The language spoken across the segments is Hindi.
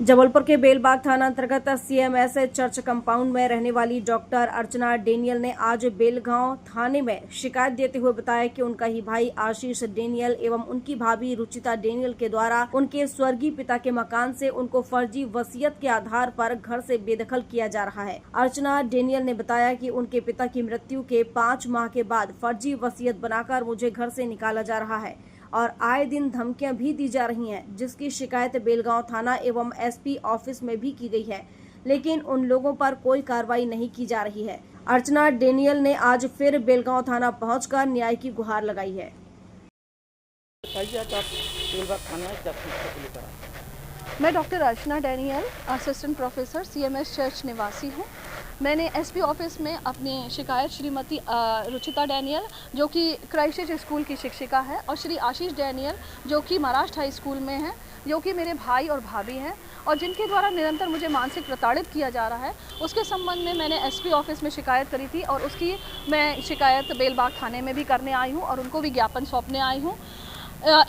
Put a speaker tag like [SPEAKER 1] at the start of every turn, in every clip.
[SPEAKER 1] जबलपुर के बेलबाग थाना अंतर्गत सीएमएस चर्च कंपाउंड में रहने वाली डॉक्टर अर्चना डेनियल ने आज बेलगांव थाने में शिकायत देते हुए बताया कि उनका ही भाई आशीष डेनियल एवं उनकी भाभी रुचिता डेनियल के द्वारा उनके स्वर्गीय पिता के मकान से उनको फर्जी वसीयत के आधार पर घर से बेदखल किया जा रहा है। अर्चना डेनियल ने बताया कि उनके पिता की मृत्यु के 5 माह के बाद फर्जी वसीयत बनाकर मुझे घर से निकाला जा रहा है और आए दिन धमकियां भी दी जा रही हैं, जिसकी शिकायत बेलगांव थाना एवं एसपी ऑफिस में भी की गई है, लेकिन उन लोगों पर कोई कार्रवाई नहीं की जा रही है। अर्चना डेनियल ने आज फिर बेलगांव थाना पहुंचकर न्याय की गुहार लगाई है।
[SPEAKER 2] मैं doctor Archana Daniel, assistant professor CMS church निवासी हूँ। मैंने एसपी ऑफिस में अपनी शिकायत श्रीमती रुचिता डेनियल जो कि क्राइस्ट स्कूल की शिक्षिका है और श्री आशीष डेनियल जो कि महाराष्ट्र हाई स्कूल में हैं, जो कि मेरे भाई और भाभी हैं और जिनके द्वारा निरंतर मुझे मानसिक प्रताड़ित किया जा रहा है, उसके संबंध में मैंने एसपी ऑफिस में शिकायत करी थी और उसकी मैं शिकायत बेलबाग थाने में भी करने आई हूँ और उनको भी ज्ञापन सौंपने आई हूँ।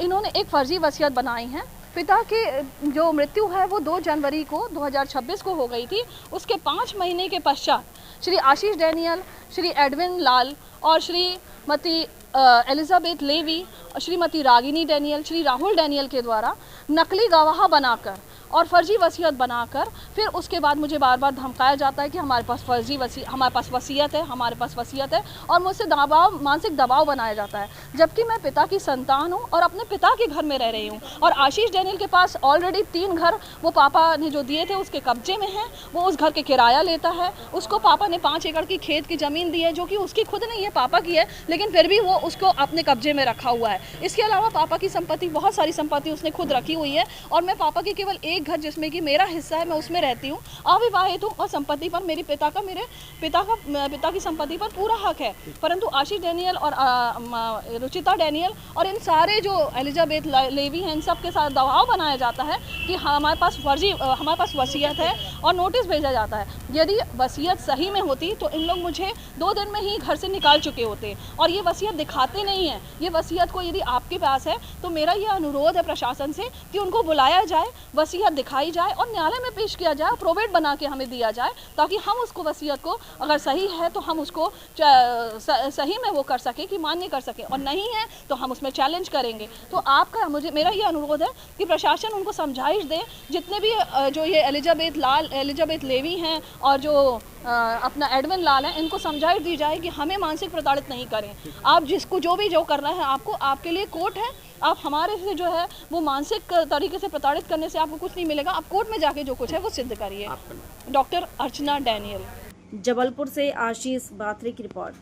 [SPEAKER 2] इन्होंने एक फर्जी वसीयत बनाई है। पिता की जो मृत्यु है वो 2 जनवरी को 2026 को हो गई थी। उसके 5 महीने के पश्चात श्री आशीष डेनियल, श्री एडविन लाल और श्रीमती एलिजाबेथ लेवी और श्रीमती रागिनी डेनियल, श्री राहुल डेनियल के द्वारा नकली गवाह बनाकर और फर्जी वसीयत बनाकर फिर उसके बाद मुझे बार बार धमकाया जाता है कि हमारे पास वसीयत है और मुझसे मानसिक दबाव बनाया जाता है, जबकि मैं पिता की संतान हूं और अपने पिता के घर में रह रही हूं और आशीष डेनियल के पास ऑलरेडी 3 घर वो पापा ने जो दिए थे उसके कब्जे में हैं। वो उस घर के किराया लेता है। उसको पापा ने 5 एकड़ की खेत की ज़मीन दी है जो कि उसकी खुद नहीं है, पापा की है, लेकिन फिर भी वो उसको अपने कब्जे में रखा हुआ है। इसके अलावा पापा की संपत्ति, बहुत सारी संपत्ति उसने खुद रखी हुई है और मैं पापा की केवल एक घर जिसमें कि मेरा हिस्सा है, मैं उसमें रहती हूँ, अविवाहित हूँ और संपत्ति पर मेरे पिता की संपत्ति पर पूरा हक है। परंतु आशीष डेनियल और रुचिता डेनियल और इन सारे जो एलिजाबेथ लेवी हैं, इन सब के साथ दबाव बनाया जाता है कि हमारे पास वसीयत है और नोटिस भेजा जाता है। यदि वसीयत सही में होती तो इन लोग मुझे 2 दिन में ही घर से निकाल चुके होते और ये वसीयत दिखाते नहीं है। ये वसीयत को यदि आपके पास है तो मेरा ये अनुरोध है प्रशासन से कि उनको बुलाया जाए, वसीयत दिखाई जाए और न्यायालय में पेश किया जाए, प्रोबेट बना के हमें दिया जाए, ताकि हम उसको वसीयत को अगर सही है तो हम उसको सही में वो कर सके कि मान्य कर सके और नहीं है तो हम उसमें चैलेंज करेंगे। तो मेरा ये अनुरोध है कि प्रशासन उनको समझाइश दे, जितने भी जो ये एलिजाबेथ लेवी हैं और जो अपना एडविन लाल है, इनको समझाइश दी जाए कि हमें मानसिक प्रताड़ित नहीं करें। आप जिसको जो करना है आपको, आपके लिए कोर्ट है। आप हमारे से जो है वो मानसिक तरीके से प्रताड़ित करने से आपको कुछ नहीं मिलेगा। आप कोर्ट में जाके जो कुछ है वो सिद्ध करिए। डॉक्टर अर्चना डेनियल,
[SPEAKER 1] जबलपुर से आशीष बाथरी की रिपोर्ट।